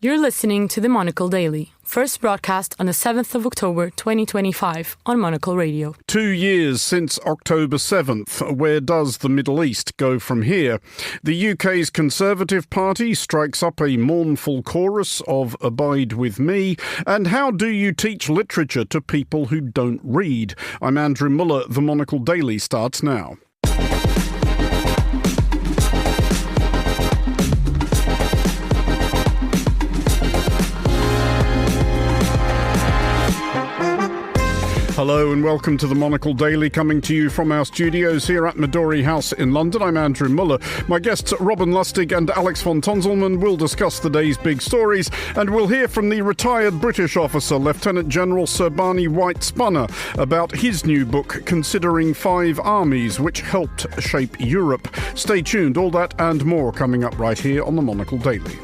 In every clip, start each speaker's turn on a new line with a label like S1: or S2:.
S1: You're listening to the Monocle Daily, first broadcast on the 7th of October 2025 on Monocle Radio.
S2: 2 years since October 7th. Where does the Middle East go from here? The UK's Conservative Party strikes up a mournful chorus of Abide With Me. And how do you teach literature to people who don't read? I'm Andrew Muller. The Monocle Daily starts now. Hello and welcome to the Monocle Daily, coming to you from our studios here at Midori House in London. I'm Andrew Muller. My guests Robin Lustig and Alex von Tonzelman will discuss the day's big stories, and we'll hear from the retired British officer, Lieutenant General Sir Barney White-Spunner, about his new book, Considering Five Armies, which helped shape Europe. Stay tuned, all that and more coming up right here on the Monocle Daily.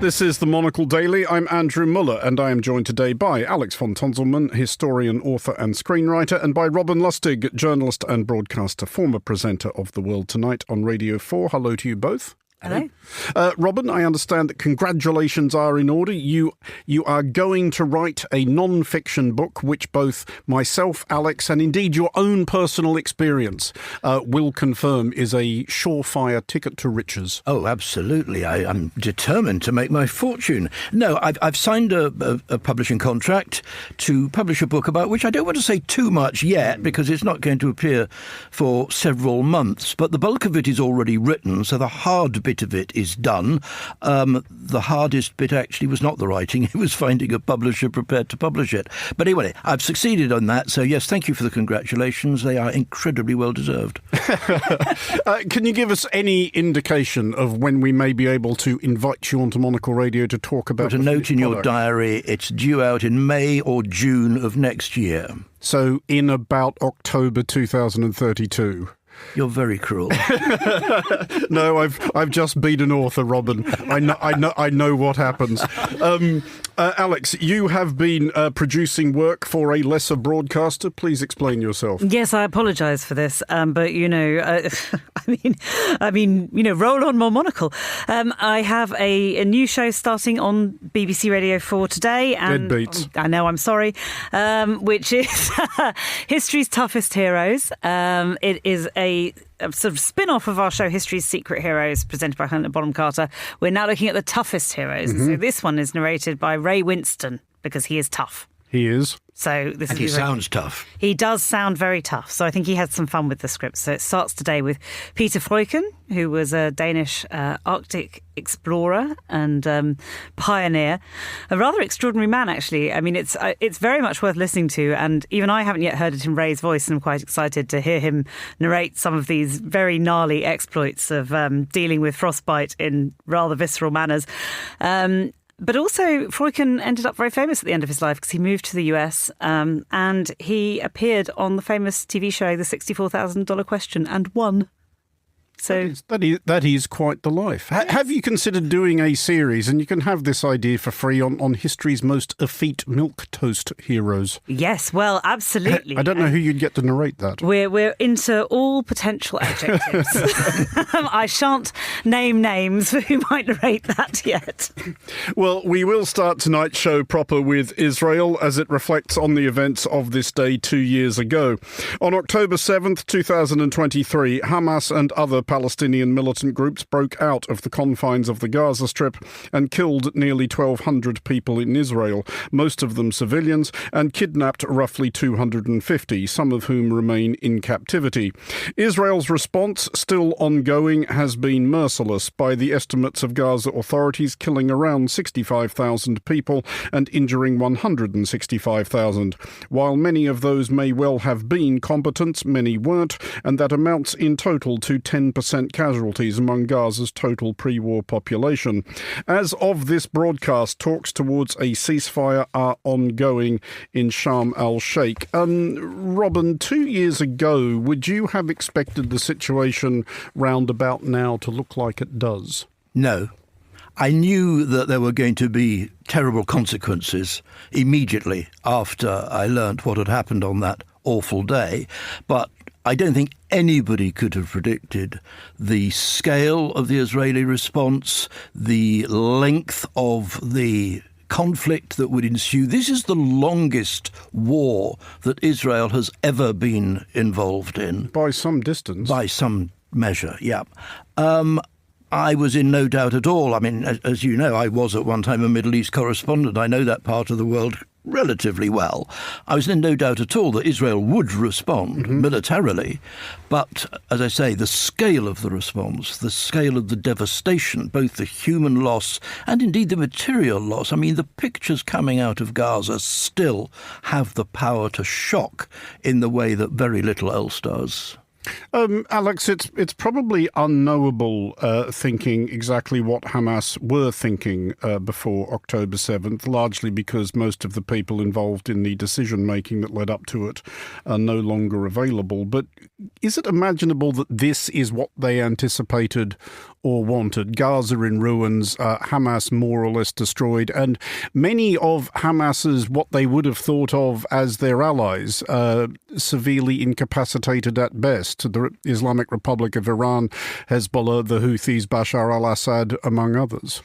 S2: This is the Monocle Daily. I'm Andrew Muller, and I am joined today by Alex von Tonzelman, historian, author and screenwriter, and by Robin Lustig, journalist and broadcaster, former presenter of The World Tonight on Radio 4. Hello to you both.
S3: Hello.
S2: Robin, I understand that congratulations are in order. You are going to write a non-fiction book, which both myself, Alex, and indeed your own personal experience will confirm is a surefire ticket to riches.
S3: Oh, absolutely. I'm determined to make my fortune. No, I've signed a publishing contract to publish a book about which I don't want to say too much yet, because it's not going to appear for several months. But the bulk of it is already written, so the hard bit of it is done. The hardest bit actually was not the writing, it was finding a publisher prepared to publish it. But anyway, I've succeeded on that, so yes, thank you for the congratulations. They are incredibly well deserved.
S2: Can you give us any indication of when we may be able to invite you onto Monocle Radio to talk about?
S3: Put a note in your diary. It's due out in May or June of next year.
S2: So in about October 2032.
S3: You're very cruel.
S2: No, I've just been an author, Robin. I know what happens. Alex, you have been producing work for a lesser broadcaster. Please explain yourself.
S4: Yes, I apologise for this, but I mean, roll on more Monocle. I have a new show starting on BBC Radio 4 today, and
S2: Deadbeats.
S4: I know, I'm sorry, which is History's Toughest Heroes. It is a sort of spin-off of our show History's Secret Heroes, presented by Hannah Bonham Carter. We're now looking at the toughest heroes. Mm-hmm. So this one is narrated by Ray Winston, because he is tough.
S2: He is.
S4: So this
S3: and he sounds tough.
S4: He does sound very tough. So I think he had some fun with the script. So it starts today with Peter Freuchen, who was a Danish Arctic explorer and pioneer. A rather extraordinary man, actually. I mean, it's very much worth listening to. And even I haven't yet heard it in Ray's voice, and I'm quite excited to hear him narrate some of these very gnarly exploits of dealing with frostbite in rather visceral manners. But also, Freuchen ended up very famous at the end of his life because he moved to the US and he appeared on the famous TV show The $64,000 Question and won. So
S2: that is quite the life. Yes. Have you considered doing a series, and you can have this idea for free, on history's most effete milquetoast heroes?
S4: Yes, well, absolutely.
S2: I don't know who you'd get to narrate that.
S4: We're into all potential adjectives. I shan't name names for who might narrate that yet.
S2: Well, we will start tonight's show proper with Israel, as it reflects on the events of this day 2 years ago. On October 7th, 2023, Hamas and other Palestinian militant groups broke out of the confines of the Gaza Strip and killed nearly 1,200 people in Israel, most of them civilians, and kidnapped roughly 250, some of whom remain in captivity. Israel's response, still ongoing, has been merciless, by the estimates of Gaza authorities, killing around 65,000 people and injuring 165,000. While many of those may well have been combatants, many weren't, and that amounts in total to 10% casualties among Gaza's total pre-war population. As of this broadcast, talks towards a ceasefire are ongoing in Sharm el-Sheikh. Robin, 2 years ago, would you have expected the situation round about now to look like it does?
S3: No. I knew that there were going to be terrible consequences immediately after I learnt what had happened on that awful day, but I don't think anybody could have predicted the scale of the Israeli response, the length of the conflict that would ensue. This is the longest war that Israel has ever been involved in.
S2: By some distance.
S3: By some measure, yeah. I was in no doubt at all. I mean, as you know, I was at one time a Middle East correspondent. I know that part of the world relatively well. I was in no doubt at all that Israel would respond militarily. But, as I say, the scale of the response, the scale of the devastation, both the human loss and indeed the material loss. I mean, the pictures coming out of Gaza still have the power to shock in the way that very little else does.
S2: Alex, it's probably unknowable thinking exactly what Hamas were thinking before October 7th, largely because most of the people involved in the decision-making that led up to it are no longer available. But is it imaginable that this is what they anticipated or wanted? Gaza in ruins, Hamas more or less destroyed, and many of Hamas's what they would have thought of as their allies severely incapacitated at best. The Islamic Republic of Iran, Hezbollah, the Houthis, Bashar al-Assad, among others.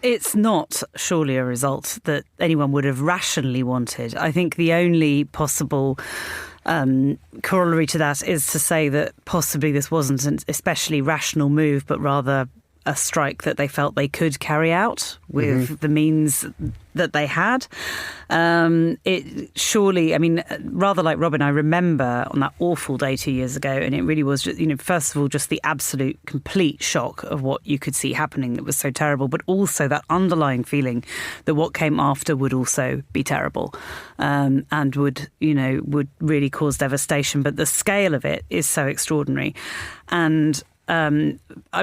S4: It's not surely a result that anyone would have rationally wanted. I think the only possible corollary to that is to say that possibly this wasn't an especially rational move, but rather a strike that they felt they could carry out with the means that they had. It surely, I mean, rather like Robin, I remember on that awful day 2 years ago, and it really was, first of all, just the absolute complete shock of what you could see happening that was so terrible, but also that underlying feeling that what came after would also be terrible, and would really cause devastation. But the scale of it is so extraordinary. And I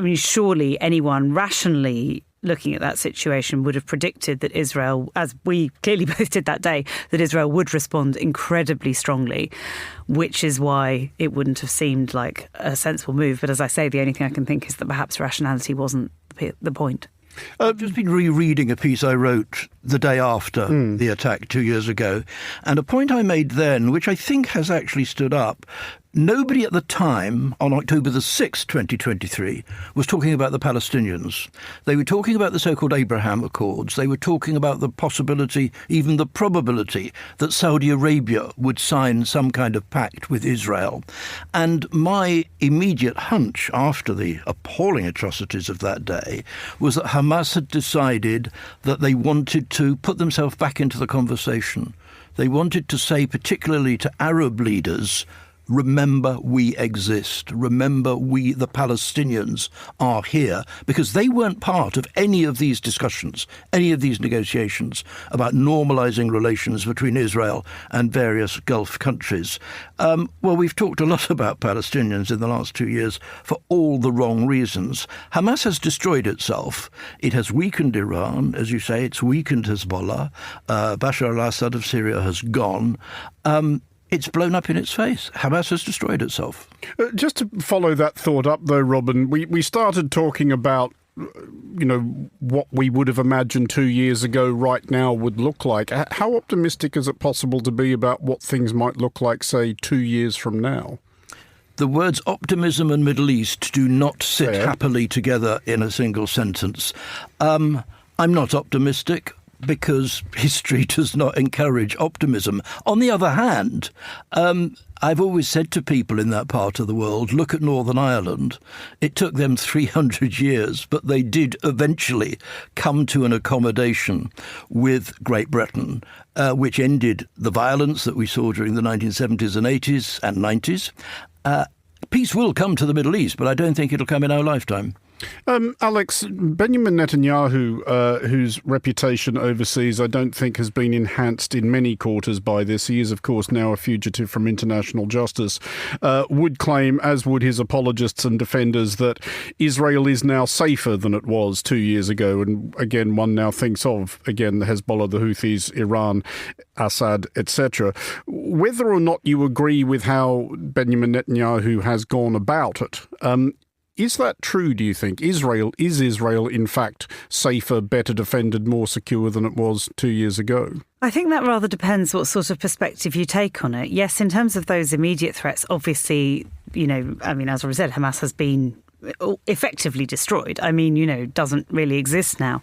S4: mean, surely anyone rationally looking at that situation would have predicted that Israel, as we clearly both did that day, that Israel would respond incredibly strongly, which is why it wouldn't have seemed like a sensible move. But as I say, the only thing I can think is that perhaps rationality wasn't the point.
S3: I've just been rereading a piece I wrote the day after the attack 2 years ago, and a point I made then, which I think has actually stood up. Nobody at the time, on October the 6th, 2023, was talking about the Palestinians. They were talking about the so-called Abraham Accords. They were talking about the possibility, even the probability, that Saudi Arabia would sign some kind of pact with Israel. And my immediate hunch after the appalling atrocities of that day was that Hamas had decided that they wanted to put themselves back into the conversation. They wanted to say, particularly to Arab leaders, remember we exist. Remember we, the Palestinians, are here. Because they weren't part of any of these discussions, any of these negotiations about normalising relations between Israel and various Gulf countries. Well, we've talked a lot about Palestinians in the last 2 years for all the wrong reasons. Hamas has destroyed itself. It has weakened Iran, as you say. It's weakened Hezbollah. Bashar al-Assad of Syria has gone. It's blown up in its face. Hamas has destroyed itself.
S2: Just to follow that thought up, though, Robin, we started talking about, what we would have imagined 2 years ago right now would look like. How optimistic is it possible to be about what things might look like, say, 2 years from now?
S3: The words optimism and Middle East do not sit happily together in a single sentence. I'm not optimistic, because history does not encourage optimism. On the other hand, I've always said to people in that part of the world, look at Northern Ireland. It took them 300 years, but they did eventually come to an accommodation with Great Britain, which ended the violence that we saw during the 1970s and 80s and 90s. Peace will come to the Middle East, but I don't think it'll come in our lifetime.
S2: Alex, Benjamin Netanyahu, whose reputation overseas I don't think has been enhanced in many quarters by this, he is of course now a fugitive from international justice, would claim, as would his apologists and defenders, that Israel is now safer than it was 2 years ago. And again, one now thinks of, the Hezbollah, the Houthis, Iran, Assad, etc. Whether or not you agree with how Benjamin Netanyahu has gone about it, Is that true, do you think? Is Israel, in fact, safer, better defended, more secure than it was 2 years ago?
S4: I think that rather depends what sort of perspective you take on it. Yes, in terms of those immediate threats, obviously, as I said, Hamas has been effectively destroyed. Doesn't really exist now.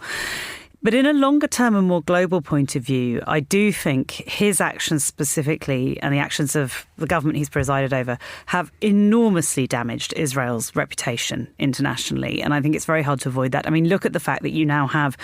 S4: But in a longer term and more global point of view, I do think his actions specifically and the actions of the government he's presided over have enormously damaged Israel's reputation internationally. And I think it's very hard to avoid that. Look at the fact that you now have,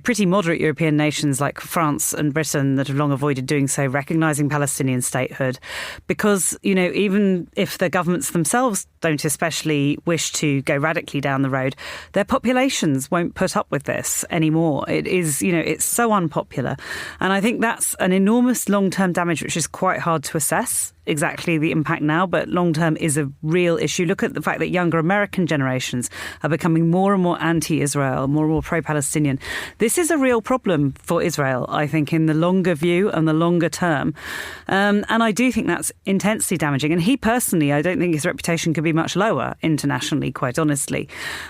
S4: pretty moderate European nations like France and Britain that have long avoided doing so, recognising Palestinian statehood. Because, even if the governments themselves don't especially wish to go radically down the road, their populations won't put up with this anymore. It is, it's so unpopular. And I think that's an enormous long-term damage, which is quite hard to assess exactly the impact now, but long-term is a real issue. Look at the fact that younger American generations are becoming more and more anti-Israel, more and more pro-Palestinian. This is a real problem for Israel, I think, in the longer view and the longer term. And I do think that's intensely damaging. And he personally, I don't think his reputation could be much lower internationally, quite honestly.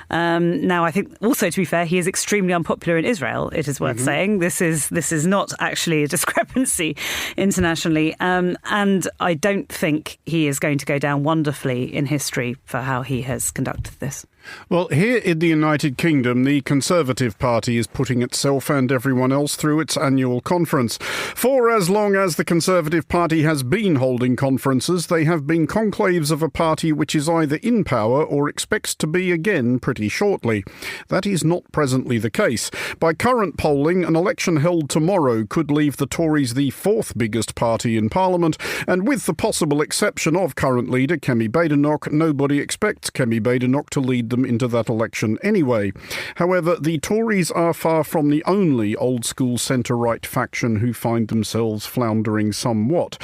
S4: Now, I think also, to be fair, he is extremely unpopular in Israel, it is worth saying. This is not actually a discrepancy internationally. And I don't think he is going to go down wonderfully in history for how he has conducted this.
S2: Well, here in the United Kingdom, the Conservative Party is putting itself and everyone else through its annual conference. For as long as the Conservative Party has been holding conferences, they have been conclaves of a party which is either in power or expects to be again pretty shortly. That is not presently the case. By current polling, an election held tomorrow could leave the Tories the fourth biggest party in Parliament, and with the possible exception of current leader Kemi Badenoch, nobody expects Kemi Badenoch to lead them into that election anyway. However, the Tories are far from the only old-school centre-right faction who find themselves floundering somewhat.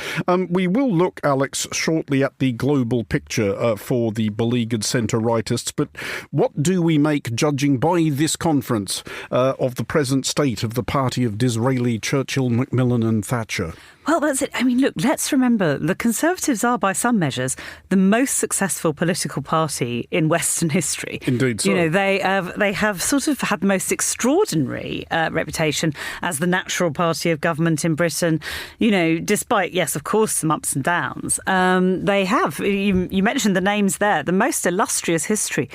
S2: We will look, Alex, shortly at the global picture for the beleaguered centre-rightists, but what do we make, judging by this conference, of the present state of the party of Disraeli, Churchill, Macmillan and Thatcher?
S4: Well, that's it. Look, let's remember the Conservatives are, by some measures, the most successful political party in Western history.
S2: Indeed so.
S4: They have sort of had the most extraordinary reputation as the natural party of government in Britain, despite, yes, of course, some ups and downs. They have, you mentioned the names there, the most illustrious history.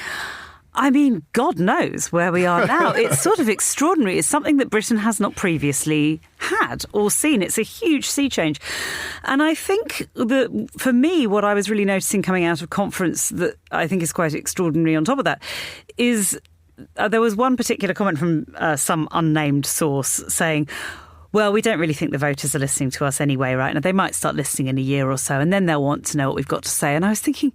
S4: God knows where we are now. It's sort of extraordinary. It's something that Britain has not previously had or seen. It's a huge sea change. And I think that for me, what I was really noticing coming out of conference that I think is quite extraordinary on top of that is there was one particular comment from some unnamed source saying, well, we don't really think the voters are listening to us anyway right now. They might start listening in a year or so, and then they'll want to know what we've got to say. And I was thinking,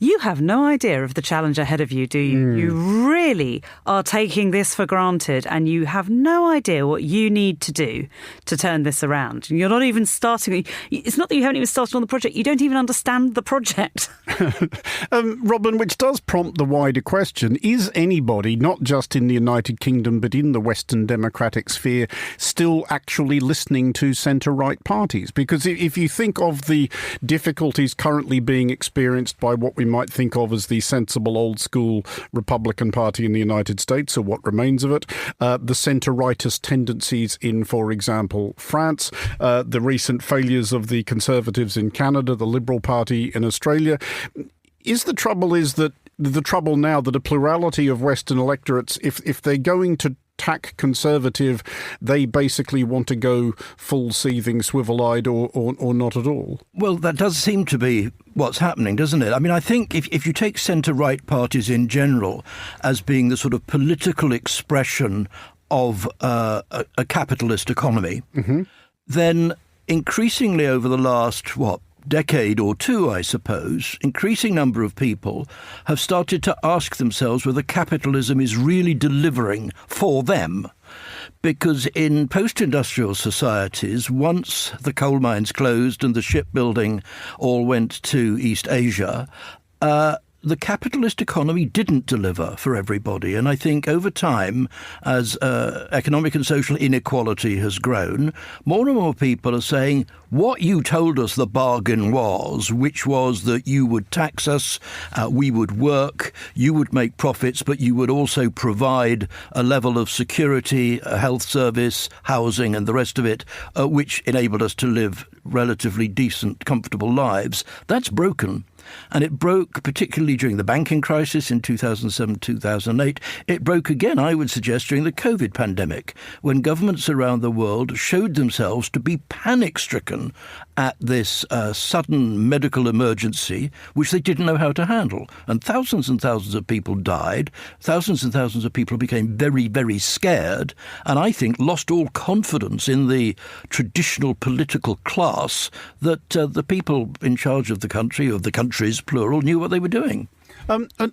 S4: you have no idea of the challenge ahead of you, do you? You really are taking this for granted, and you have no idea what you need to do to turn this around. You're not even starting. It's not that you haven't even started on the project. You don't even understand the project.
S2: Robin, which does prompt the wider question, is anybody, not just in the United Kingdom, but in the Western democratic sphere, still actually listening to centre-right parties? Because if you think of the difficulties currently being experienced by what we might think of as the sensible old-school Republican Party in the United States, or what remains of it, the centre-rightist tendencies in, for example, France, the recent failures of the Conservatives in Canada, the Liberal Party in Australia. The trouble now that a plurality of Western electorates, if they're going to tack Conservative, they basically want to go full seething, swivel-eyed or not at all?
S3: Well, that does seem to be what's happening, doesn't it? I think if you take centre-right parties in general as being the sort of political expression of a capitalist economy, then increasingly over the last, decade or two, I suppose, increasing number of people have started to ask themselves whether capitalism is really delivering for them. Because in post-industrial societies, once the coal mines closed and the shipbuilding all went to East Asia, the capitalist economy didn't deliver for everybody. And I think over time, as economic and social inequality has grown, more and more people are saying, what you told us the bargain was, which was that you would tax us, we would work, you would make profits, but you would also provide a level of security, a health service, housing and the rest of it, which enabled us to live relatively decent, comfortable lives. That's broken. And it broke particularly during the banking crisis in 2007, 2008. It broke again, I would suggest, during the COVID pandemic, when governments around the world showed themselves to be panic-stricken at this sudden medical emergency, which they didn't know how to handle. And thousands of people died. Thousands and thousands of people became very, very scared, and I think lost all confidence in the traditional political class that the people in charge of the country, of the countries, plural, knew what they were doing.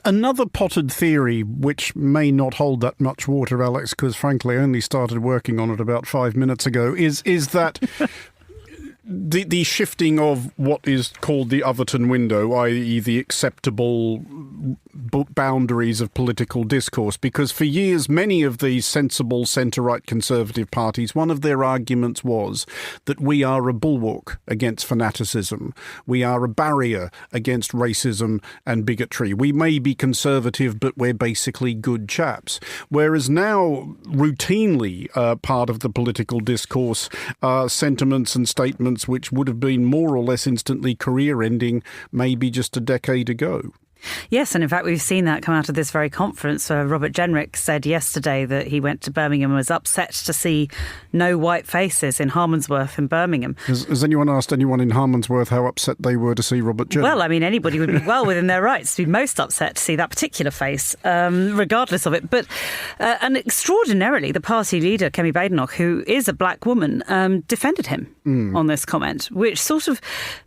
S2: Another potted theory, which may not hold that much water, Alex, because frankly I only started working on it about 5 minutes ago, is that the shifting of what is called the Overton window, i.e. the acceptable boundaries of political discourse, because for years many of these sensible centre-right conservative parties, one of their arguments was that we are a bulwark against fanaticism, we are a barrier against racism and bigotry, we may be conservative but we're basically good chaps. Whereas now routinely part of the political discourse are sentiments and statements which would have been more or less instantly career-ending maybe just a decade ago.
S4: Yes, and in fact, we've seen that come out of this very conference. Robert Jenrick said yesterday that he went to Birmingham and was upset to see no white faces in Harmondsworth in Birmingham.
S2: Has anyone asked anyone in Harmondsworth how upset they were to see Robert Jenrick?
S4: Well, I mean, anybody would be well within their rights to be most upset to see that particular face, regardless of it. But and extraordinarily, the party leader, Kemi Badenoch, who is a black woman, defended him on this comment, which sort of,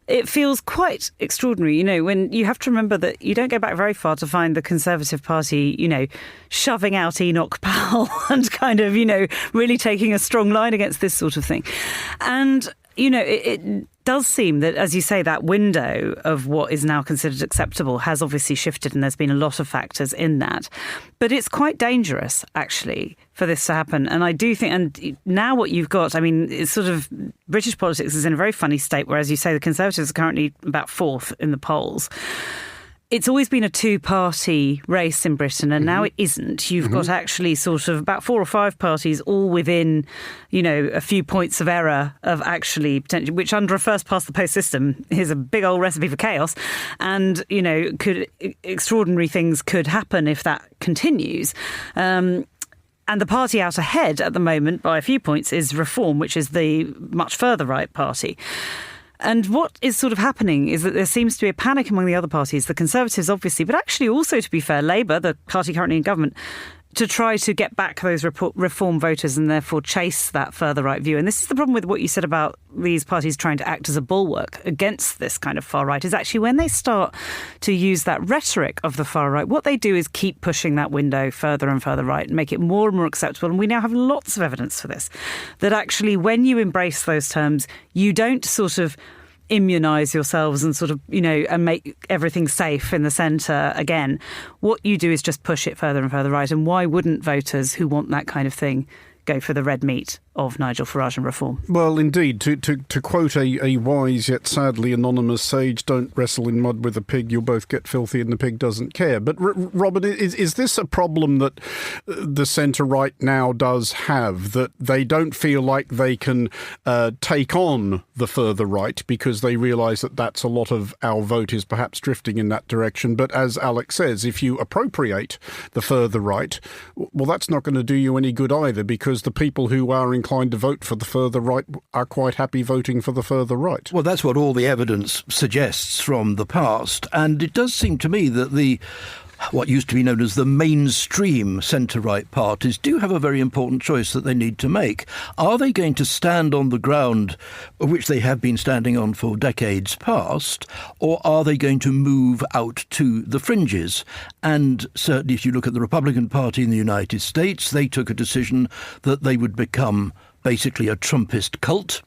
S4: it feels quite extraordinary, you know, when you have to remember that you don't go back very far to find the Conservative Party, you know, shoving out Enoch Powell and kind of, you know, really taking a strong line against this sort of thing. And, you know, it does seem that, as you say, that window of what is now considered acceptable has obviously shifted, and there's been a lot of factors in that. But it's quite dangerous, actually, for this to happen. And I do think, and now what you've got, I mean, it's sort of, British politics is in a very funny state where, as you say, the Conservatives are currently about fourth in the polls. It's always been a two-party race in Britain, and now it isn't. You've got actually sort of about 4 or 5 parties all within, you know, a few points of error of actually potentially, which under a first-past-the-post system is a big old recipe for chaos. And, you know, extraordinary things could happen if that continues. And the party out ahead at the moment by a few points is Reform, which is the much further right party. And what is sort of happening is that there seems to be a panic among the other parties, the Conservatives obviously, but actually also, to be fair, Labour, the party currently in government, to try to get back those Reform voters and therefore chase that further right view. And this is the problem with what you said about these parties trying to act as a bulwark against this kind of far right, is actually when they start to use that rhetoric of the far right, what they do is keep pushing that window further and further right and make it more and more acceptable. And we now have lots of evidence for this, that actually when you embrace those terms, you don't sort of immunise yourselves and sort of, you know, and make everything safe in the centre again. What you do is just push it further and further right. And why wouldn't voters who want that kind of thing go for the red meat of Nigel Farage and Reform?
S2: Well, indeed, to quote a wise yet sadly anonymous sage, don't wrestle in mud with a pig, you'll both get filthy and the pig doesn't care. But Robert, is this a problem that the centre-right now does have, that they don't feel like they can take on the further right because they realise that that's a lot of our vote is perhaps drifting in that direction? But as Alex says, if you appropriate the further right, well, that's not going to do you any good either, because the people who are inclined to vote for the further right are quite happy voting for the further right.
S3: Well, that's what all the evidence suggests from the past. And it does seem to me that what used to be known as the mainstream centre-right parties do have a very important choice that they need to make. Are they going to stand on the ground which they have been standing on for decades past, or are they going to move out to the fringes? And certainly if you look at the Republican Party in the United States, they took a decision that they would become basically a Trumpist cult.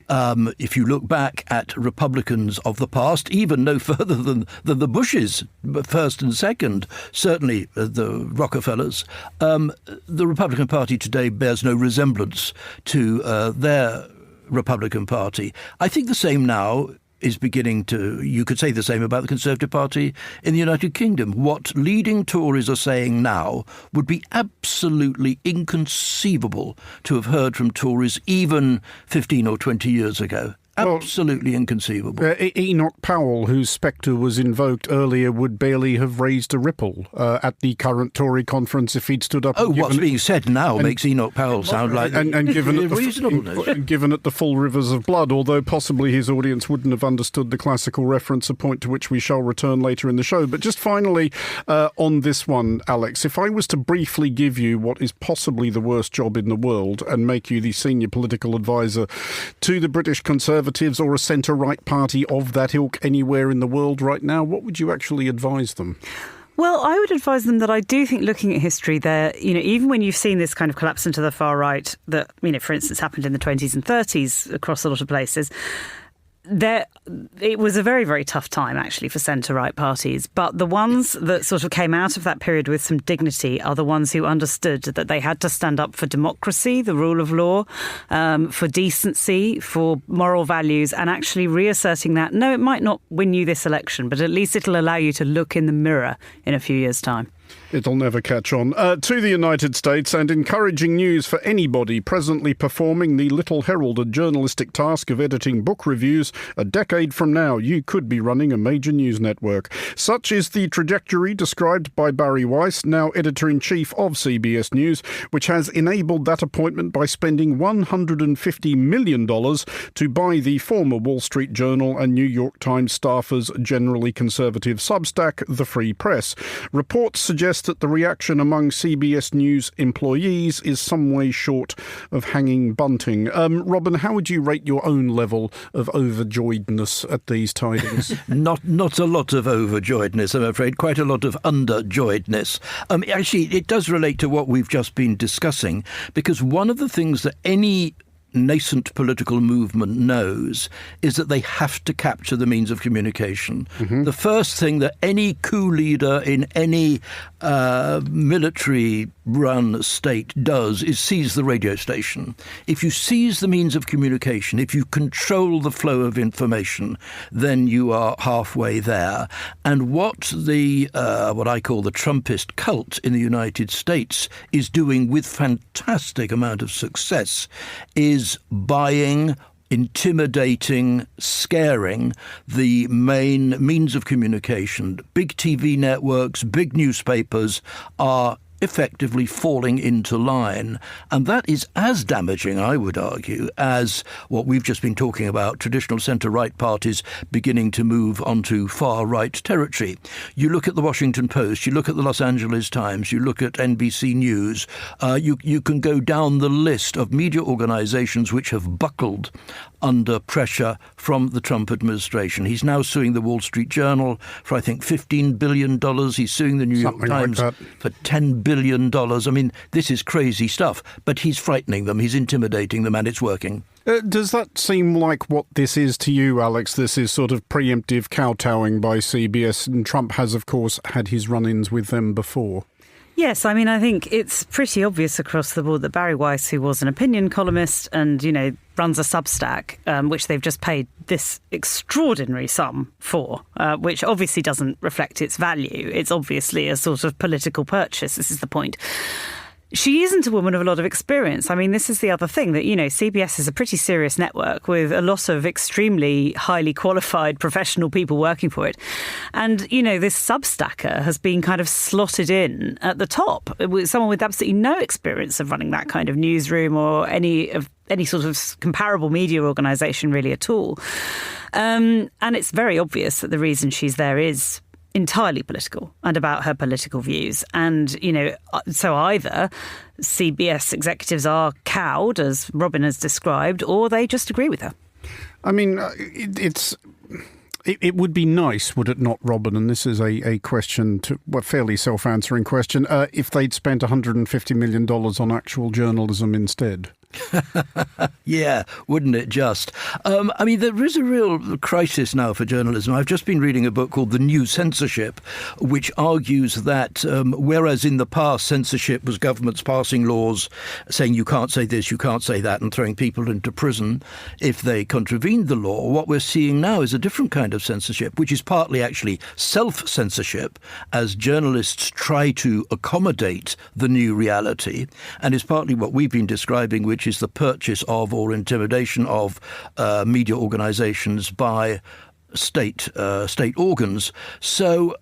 S3: If you look back at Republicans of the past, even no further than the Bushes, first and second, certainly the Rockefellers, the Republican Party today bears no resemblance to their Republican Party. I think the same now is beginning to, you could say the same about the Conservative Party in the United Kingdom. What leading Tories are saying now would be absolutely inconceivable to have heard from Tories even 15 or 20 years ago. Absolutely inconceivable.
S2: Enoch Powell, whose spectre was invoked earlier, would barely have raised a ripple at the current Tory conference if he'd stood up.
S3: What's being said now makes Enoch Powell sound like
S2: and given it
S3: reasonableness.
S2: Given it the full rivers of blood, although possibly his audience wouldn't have understood the classical reference, a point to which we shall return later in the show. But just finally, on this one, Alex, if I was to briefly give you what is possibly the worst job in the world and make you the senior political advisor to the British Conservatives or a centre-right party of that ilk anywhere in the world right now, what would you actually advise them?
S4: Well, I would advise them that I do think, looking at history, there, even when you've seen this kind of collapse into the far right that, for instance, happened in the 20s and 30s across a lot of places, it was a very, very tough time, actually, for centre-right parties. But the ones that sort of came out of that period with some dignity are the ones who understood that they had to stand up for democracy, the rule of law, for decency, for moral values, and actually reasserting that, no, it might not win you this election, but at least it'll allow you to look in the mirror in a few years' time.
S2: It'll never catch on. To the United States, and encouraging news for anybody presently performing the little heralded journalistic task of editing book reviews. A decade from now, you could be running a major news network. Such is the trajectory described by Barry Weiss, now editor-in-chief of CBS News, which has enabled that appointment by spending $150 million to buy the former Wall Street Journal and New York Times staffer's generally conservative Substack, The Free Press. Reports suggest that the reaction among CBS News employees is some way short of hanging bunting. Robin, how would you rate your own level of overjoyedness at these tidings?
S3: Not a lot of overjoyedness, I'm afraid. Quite a lot of underjoyedness. Actually, it does relate to what we've just been discussing, because one of the things that any nascent political movement knows is that they have to capture the means of communication. Mm-hmm. The first thing that any coup leader in any military-run state does is seize the radio station. If you seize the means of communication, if you control the flow of information, then you are halfway there. And what what I call the Trumpist cult in the United States is doing with fantastic amount of success is buying, intimidating, scaring the main means of communication. Big TV networks, big newspapers are effectively falling into line. And that is as damaging, I would argue, as what we've just been talking about, traditional centre-right parties beginning to move onto far-right territory. You look at the Washington Post, you look at the Los Angeles Times, you look at NBC News, you can go down the list of media organisations which have buckled under pressure from the Trump administration. He's now suing the Wall Street Journal for, I think, $15 billion. He's suing the New York Times for $10 billion. I mean, this is crazy stuff, but he's frightening them, he's intimidating them, and it's working.
S2: Does that seem like what this is to you, Alex? This is sort of preemptive kowtowing by CBS, and Trump has, of course, had his run-ins with them before.
S4: Yes, I mean, I think it's pretty obvious across the board that Barry Weiss, who was an opinion columnist and, runs a Substack, which they've just paid this extraordinary sum for, which obviously doesn't reflect its value. It's obviously a sort of political purchase. This is the point. She isn't a woman of a lot of experience. I mean, this is the other thing that, CBS is a pretty serious network with a lot of extremely highly qualified professional people working for it. And, this Substacker has been kind of slotted in at the top with someone with absolutely no experience of running that kind of newsroom or any sort of comparable media organisation really at all. And it's very obvious that the reason she's there is entirely political and about her political views. And, so either CBS executives are cowed, as Robin has described, or they just agree with her.
S2: I mean, it would be nice, would it not, Robin, and this is a question, a fairly self-answering question, if they'd spent $150 million on actual journalism instead?
S3: Yeah, wouldn't it just? I mean, there is a real crisis now for journalism. I've just been reading a book called The New Censorship, which argues that whereas in the past censorship was governments passing laws saying you can't say this, you can't say that, and throwing people into prison if they contravened the law, what we're seeing now is a different kind of censorship, which is partly actually self-censorship as journalists try to accommodate the new reality, and is partly what we've been describing, which is the purchase of or intimidation of media organisations by state organs. So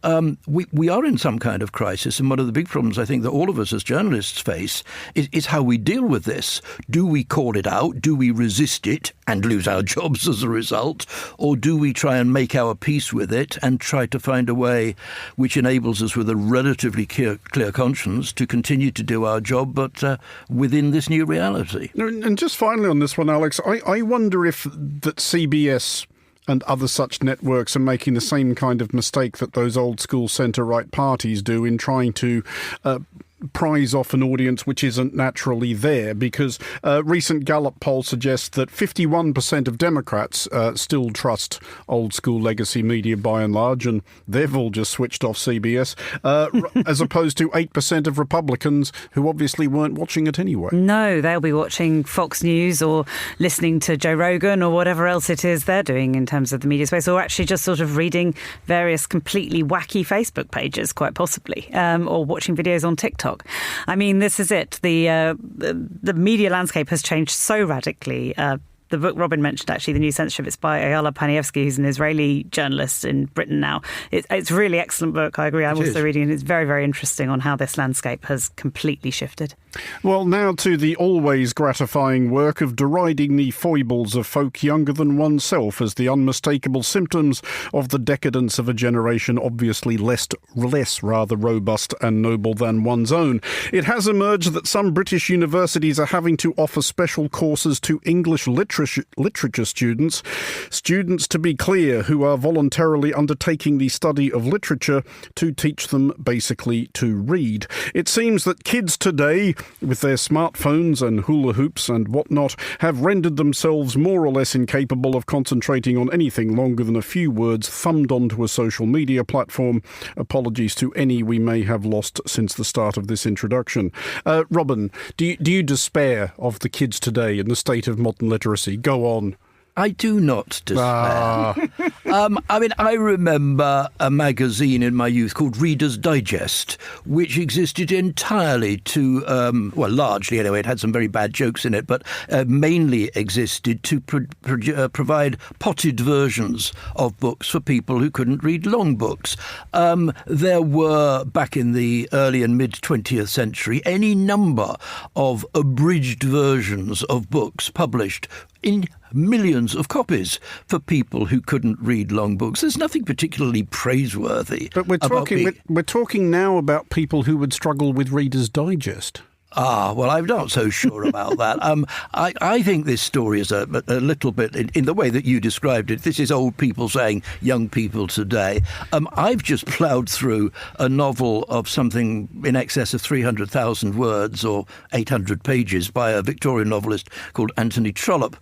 S3: we are in some kind of crisis, and one of the big problems I think that all of us as journalists face is how we deal with this. Do we call it out? Do we resist it and lose our jobs as a result? Or do we try and make our peace with it and try to find a way which enables us with a relatively clear conscience to continue to do our job, but within this new reality?
S2: And just finally on this one, Alex, I wonder if that CBS and other such networks are making the same kind of mistake that those old school centre-right parties do in trying to prize off an audience which isn't naturally there, because a recent Gallup poll suggests that 51% of Democrats still trust old school legacy media by and large, and they've all just switched off CBS, as opposed to 8% of Republicans who obviously weren't watching it anyway.
S4: No, they'll be watching Fox News or listening to Joe Rogan or whatever else it is they're doing in terms of the media space, or actually just sort of reading various completely wacky Facebook pages, quite possibly, or watching videos on TikTok. I mean, this is it. The media landscape has changed so radically. The book Robin mentioned, actually, The New Censorship, it's by Ayala Paniewski, who's an Israeli journalist in Britain now. It's a really excellent book, I agree. I'm also reading it. It's very, very interesting on how this landscape has completely shifted.
S2: Well, now to the always gratifying work of deriding the foibles of folk younger than oneself as the unmistakable symptoms of the decadence of a generation obviously less rather robust and noble than one's own. It has emerged that some British universities are having to offer special courses to English literature students, to be clear, who are voluntarily undertaking the study of literature to teach them basically to read. It seems that kids today, with their smartphones and hula hoops and whatnot, have rendered themselves more or less incapable of concentrating on anything longer than a few words thumbed onto a social media platform. Apologies to any we may have lost since the start of this introduction. Robin, do you despair of the kids today and the state of modern literacy? Go on.
S3: I do not despair. I mean, I remember a magazine in my youth called Reader's Digest, which existed entirely to, largely anyway, it had some very bad jokes in it, but mainly existed to provide potted versions of books for people who couldn't read long books. There were, back in the early and mid-20th century, any number of abridged versions of books published in millions of copies for people who couldn't read long books. There's nothing particularly praiseworthy.
S2: But we're talking now about people who would struggle with Reader's Digest.
S3: Well, I'm not so sure about that. I think this story is a little bit, in the way that you described it, this is old people saying young people today. I've just ploughed through a novel of something in excess of 300,000 words or 800 pages by a Victorian novelist called Anthony Trollope,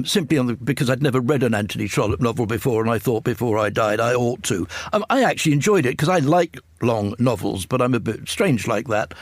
S3: simply because I'd never read an Anthony Trollope novel before, and I thought before I died I ought to. I actually enjoyed it because I like long novels, but I'm a bit strange like that.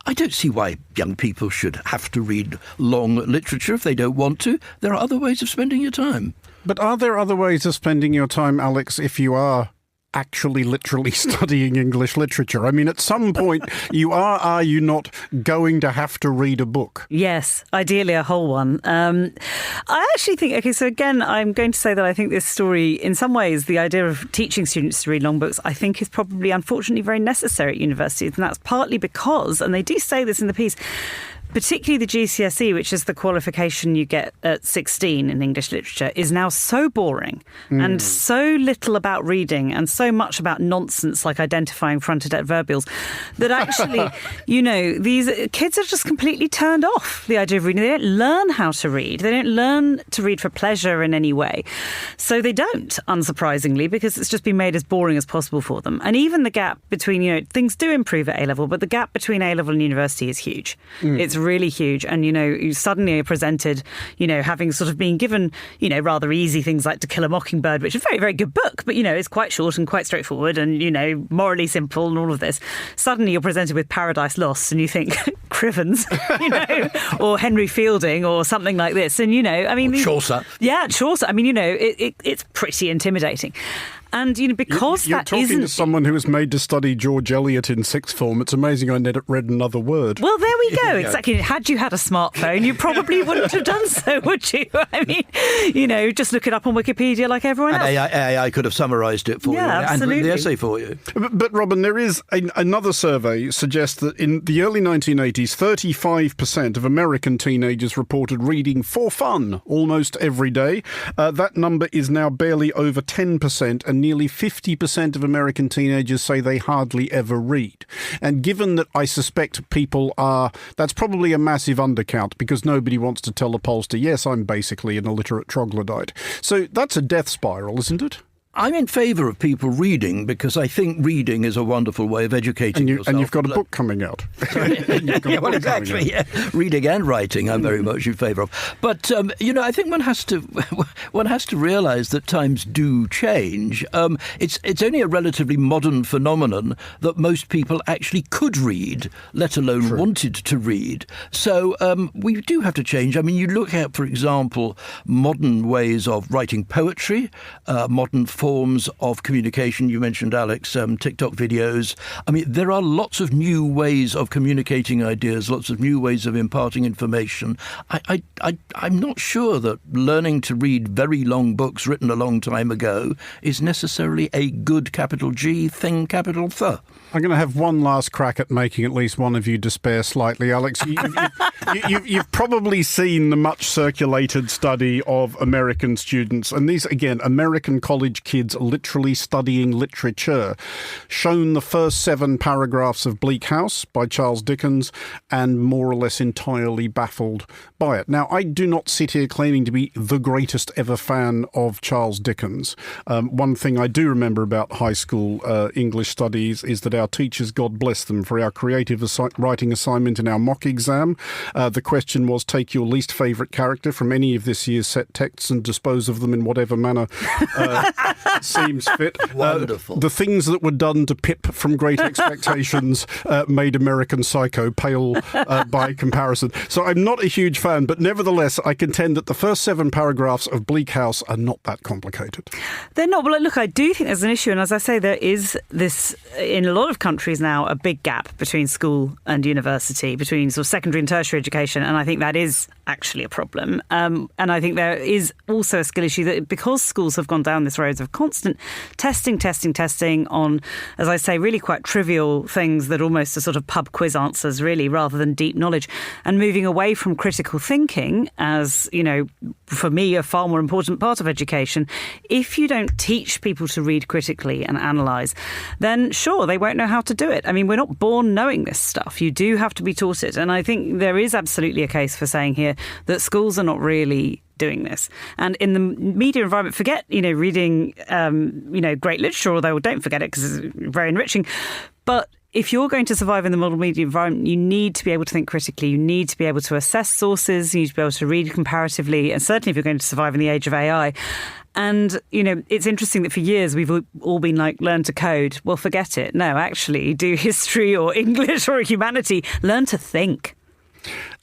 S3: I don't see why young people should have to read long literature if they don't want to. There are other ways of spending your time.
S2: But are there other ways of spending your time, Alex, if you are actually literally studying English literature? I mean, at some point, are you not going to have to read a book?
S4: Yes, ideally a whole one. I actually think, so again, I'm going to say that I think this story, in some ways, the idea of teaching students to read long books, I think is probably, unfortunately, very necessary at universities. And that's partly because, and they do say this in the piece, particularly the GCSE, which is the qualification you get at 16 in English literature, is now so boring and so little about reading and so much about nonsense like identifying fronted adverbials that actually, these kids are just completely turned off the idea of reading. They don't learn how to read. They don't learn to read for pleasure in any way. So they don't, unsurprisingly, because it's just been made as boring as possible for them. And even the gap between, things do improve at A-level, but the gap between A-level and university is huge. It's really huge. And, you suddenly are presented, having sort of been given, rather easy things like To Kill a Mockingbird, which is a very, very good book, but, it's quite short and quite straightforward and, morally simple and all of this. Suddenly you're presented with Paradise Lost and you think, Crivens, or Henry Fielding or something like this. And,
S3: Chaucer.
S4: Yeah, Chaucer. It's pretty intimidating. And, because
S2: you're
S4: that
S2: talking
S4: isn't...
S2: to someone who was made to study George Eliot in sixth form. It's amazing I never read another word.
S4: Well, there we go. Exactly. Had you had a smartphone, you probably wouldn't have done so, would you? Just look it up on Wikipedia like everyone else.
S3: And AI could have summarised it for you and written the essay for you.
S2: But Robin, there is another survey suggests that in the early 1980s, 35% of American teenagers reported reading for fun almost every day. That number is now barely over 10%, and nearly 50% of American teenagers say they hardly ever read. And given that I suspect people that's probably a massive undercount, because nobody wants to tell a pollster, yes, I'm basically an illiterate troglodyte. So that's a death spiral, isn't it?
S3: I'm in favour of people reading because I think reading is a wonderful way of educating yourself.
S2: And you've got a book coming out.
S3: Exactly. Yeah. Reading and writing, I'm very much in favour of. But I think one has to realise that times do change. It's only a relatively modern phenomenon that most people actually could read, let alone wanted to read. So we do have to change. You look at, for example, modern ways of writing poetry, modern forms of communication. You mentioned, Alex, TikTok videos. There are lots of new ways of communicating ideas, lots of new ways of imparting information. I'm not sure that learning to read very long books written a long time ago is necessarily a good capital G thing, capital Th.
S2: I'm going to have one last crack at making at least one of you despair slightly. Alex, you've probably seen the much circulated study of American students, and these, again, American college kids literally studying literature, shown the first 7 paragraphs of Bleak House by Charles Dickens and more or less entirely baffled by it. Now, I do not sit here claiming to be the greatest ever fan of Charles Dickens. One thing I do remember about high school English studies is that our teachers, God bless them, for our creative writing assignment in our mock exam, the question was, take your least favourite character from any of this year's set texts and dispose of them in whatever manner seems fit.
S3: Wonderful.
S2: The things that were done to Pip from Great Expectations made American Psycho pale by comparison. So I'm not a huge fan, but nevertheless, I contend that the first 7 paragraphs of Bleak House are not that complicated.
S4: They're not. Well, look, I do think there's an issue, and as I say, there is this, in a lot of countries now, a big gap between school and university, between sort of secondary and tertiary education, and I think that is actually a problem. And I think there is also a skill issue that because schools have gone down this road of constant testing on, as I say, really quite trivial things that almost are sort of pub quiz answers, really, rather than deep knowledge, and moving away from critical thinking as, for me, a far more important part of education. If you don't teach people to read critically and analyse, then sure, they won't know how to do it. We're not born knowing this stuff. You do have to be taught it. And I think there is absolutely a case for saying here that schools are not really doing this. And in the media environment, forget, reading, great literature, although don't forget it because it's very enriching. But if you're going to survive in the modern media environment, you need to be able to think critically. You need to be able to assess sources. You need to be able to read comparatively. And certainly if you're going to survive in the age of AI. And, it's interesting that for years we've all been like, learn to code. Well, forget it. No, actually, do history or English or humanity. Learn to think.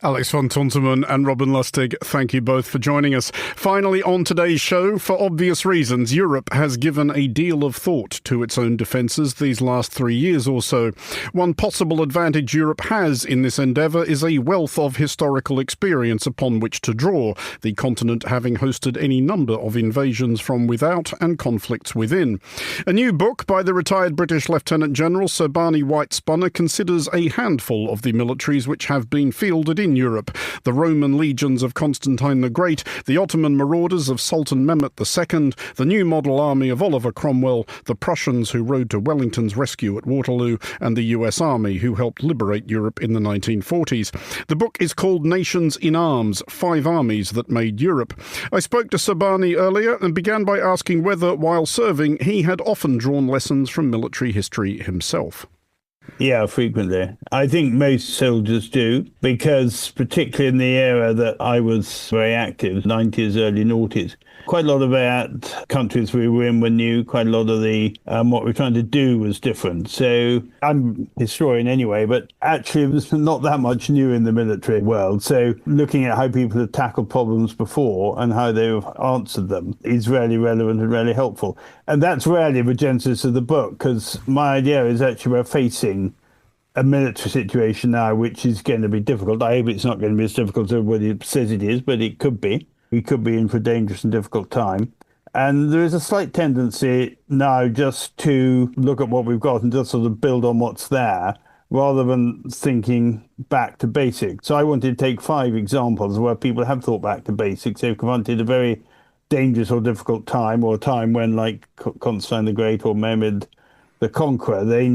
S2: Alex von Tunterman and Robin Lustig, thank you both for joining us. Finally, on today's show, for obvious reasons, Europe has given a deal of thought to its own defences these last 3 years or so. One possible advantage Europe has in this endeavour is a wealth of historical experience upon which to draw, the continent having hosted any number of invasions from without and conflicts within. A new book by the retired British Lieutenant General Sir Barney White-Spunner considers a handful of the militaries which have been fielded in Europe: the Roman legions of Constantine the Great, the Ottoman marauders of Sultan Mehmet II, the new model army of Oliver Cromwell, the Prussians who rode to Wellington's rescue at Waterloo, and the US Army who helped liberate Europe in the 1940s. The book is called Nations in Arms, 5 Armies That Made Europe. I spoke to Sir Barney earlier and began by asking whether, while serving, he had often drawn lessons from military history himself.
S5: Yeah, frequently. I think most soldiers do, because particularly in the era that I was very active, 90s, early noughties, quite a lot of that countries we were in were new. Quite a lot of the what we're trying to do was different. So I'm a historian anyway, but actually there's not that much new in the military world. So looking at how people have tackled problems before and how they've answered them is really relevant and really helpful. And that's really the genesis of the book, because my idea is actually we're facing a military situation now which is going to be difficult. I hope it's not going to be as difficult as everybody says it is, but it could be. We could be in for a dangerous and difficult time. And there is a slight tendency now just to look at what we've got and just sort of build on what's there, rather than thinking back to basics. So I wanted to take 5 examples where people have thought back to basics. They've confronted a very dangerous or difficult time, or a time when, like Constantine the Great or Mehmed the Conqueror, they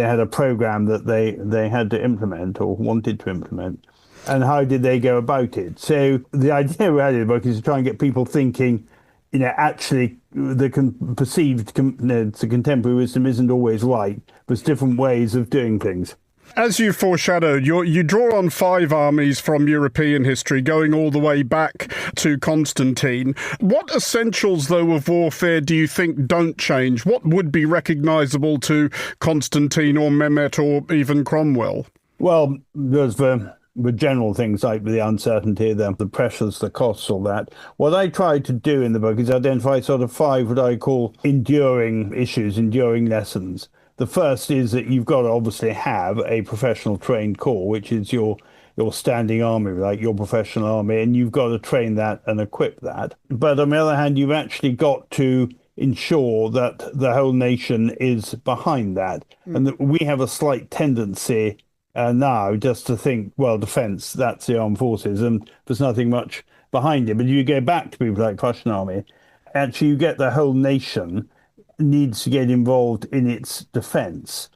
S5: had a program that they had to implement or wanted to implement. And how did they go about it? So the idea really of the book is to try and get people thinking, actually the perceived contemporary wisdom isn't always right. There's different ways of doing things.
S2: As you foreshadowed, you draw on 5 armies from European history, going all the way back to Constantine. What essentials, though, of warfare do you think don't change? What would be recognisable to Constantine or Mehmet or even Cromwell?
S5: Well, there's the general things like the uncertainty, the pressures, the costs, all that. What I tried to do in the book is identify sort of 5 what I call enduring issues, enduring lessons. The first is that you've got to obviously have a professional trained corps, which is your standing army, like your professional army, and you've got to train that and equip that. But on the other hand, you've actually got to ensure that the whole nation is behind that. And that we have a slight tendency now just to think, well, defence, that's the armed forces, and there's nothing much behind it. But you go back to people like Prussian army, actually you get the whole nation needs to get involved in its defence.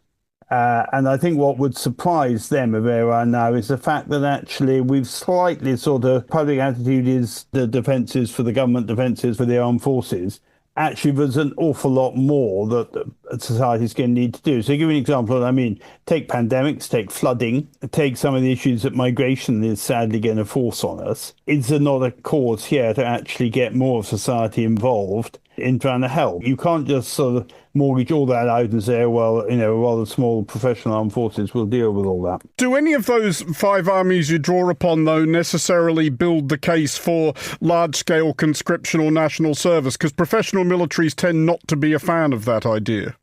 S5: And I think what would surprise them of where we are now is the fact that actually we've slightly sort of, public attitude is the defences for the government, defences for the armed forces. Actually, there's an awful lot more that society's going to need to do. So to give you an example of what I mean, take pandemics, take flooding, take some of the issues that migration is sadly going to force on us. Is there not a cause here to actually get more of society involved in trying to help? You can't just sort of mortgage all that out and say, well, rather small professional armed forces will deal with all that.
S2: Do any of those 5 armies you draw upon, though, necessarily build the case for large-scale conscription or national service? Because professional militaries tend not to be a fan of that idea.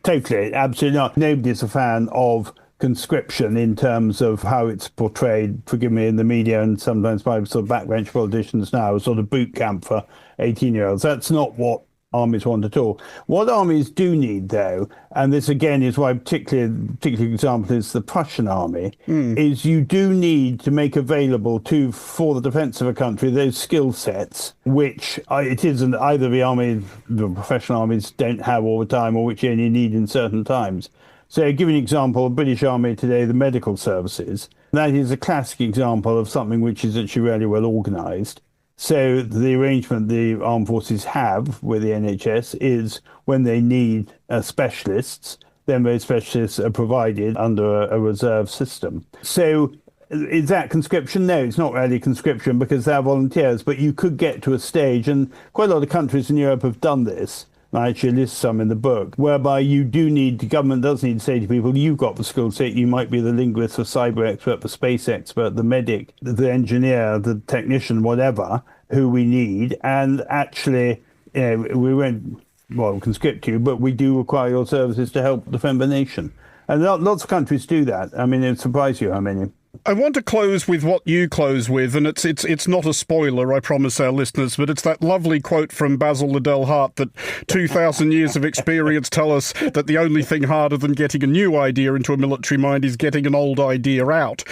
S5: Totally, absolutely not. Nobody's a fan of conscription in terms of how it's portrayed, forgive me, in the media and sometimes by sort of backbench politicians now, a sort of boot camp for 18-year-olds. That's not what armies want at all. What armies do need, though, and this again is why particular example is the Prussian army, is you do need to make available for the defence of a country those skill sets which it isn't either the professional armies don't have all the time, or which you only need in certain times. So I'll give you an example, the British Army today, the medical services. That is a classic example of something which is actually really well organised. So the arrangement the armed forces have with the NHS is when they need specialists, then those specialists are provided under a reserve system. So is that conscription? No, it's not really conscription because they're volunteers, but you could get to a stage, and quite a lot of countries in Europe have done this. I actually list some in the book, whereby the government does need to say to people, you've got the skill set, you might be the linguist, the cyber expert, the space expert, the medic, the engineer, the technician, whatever, who we need. And actually, we won't, conscript you, but we do require your services to help defend the nation. And lots of countries do that. I mean, it surprise you how many.
S2: I want to close with what you close with, and it's not a spoiler, I promise our listeners, but it's that lovely quote from Basil Liddell Hart that 2,000 years of experience tell us that the only thing harder than getting a new idea into a military mind is getting an old idea out.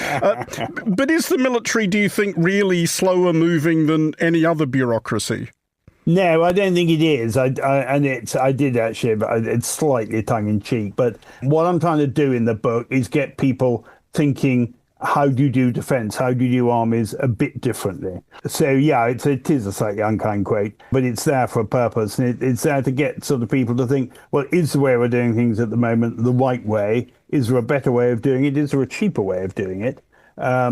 S2: But is the military, do you think, really slower moving than any other bureaucracy?
S5: No, I don't think it is. I did actually, but it's slightly tongue-in-cheek. But what I'm trying to do in the book is get people thinking, how do you do defence? How do you do armies a bit differently? So, yeah, it is a slightly unkind quote, but it's there for a purpose. And it's there to get sort of people to think, well, is the way we're doing things at the moment the right way? is there a better way of doing it? Is there a cheaper way of doing it?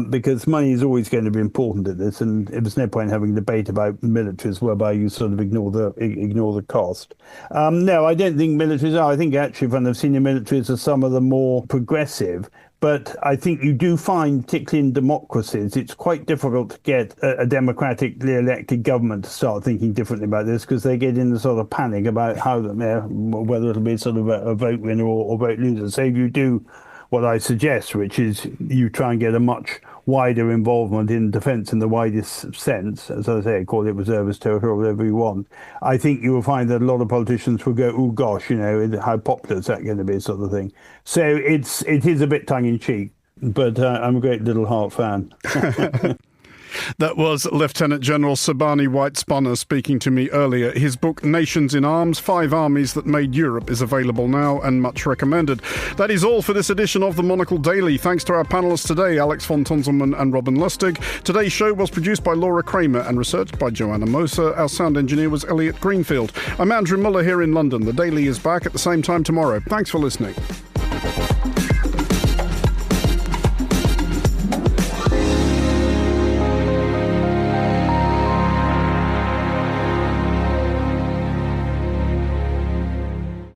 S5: Because money is always going to be important in this, and there's no point having a debate about militaries whereby you sort of ignore the cost. No, I don't think militaries are. I think actually one of the senior militaries are some of the more progressive. But I think you do find, particularly in democracies, it's quite difficult to get a democratically elected government to start thinking differently about this, because they get in the sort of panic about how whether it'll be sort of a vote winner or vote loser. So if you do what I suggest, which is you try and get a much wider involvement in defence in the widest sense, as I say, call it reservist territory or whatever you want, I think you will find that a lot of politicians will go, oh gosh, how popular is that going to be, sort of thing. So it is a bit tongue-in-cheek, but I'm a great Little Heart fan.
S2: That was Lieutenant General Sabani White-Spunner speaking to me earlier. His book, Nations in Arms, 5 Armies That Made Europe, is available now and much recommended. That is all for this edition of the Monocle Daily. Thanks to our panellists today, Alex von Tonzelmann and Robin Lustig. Today's show was produced by Laura Kramer and researched by Joanna Moser. Our sound engineer was Elliot Greenfield. I'm Andrew Muller here in London. The Daily is back at the same time tomorrow. Thanks for listening.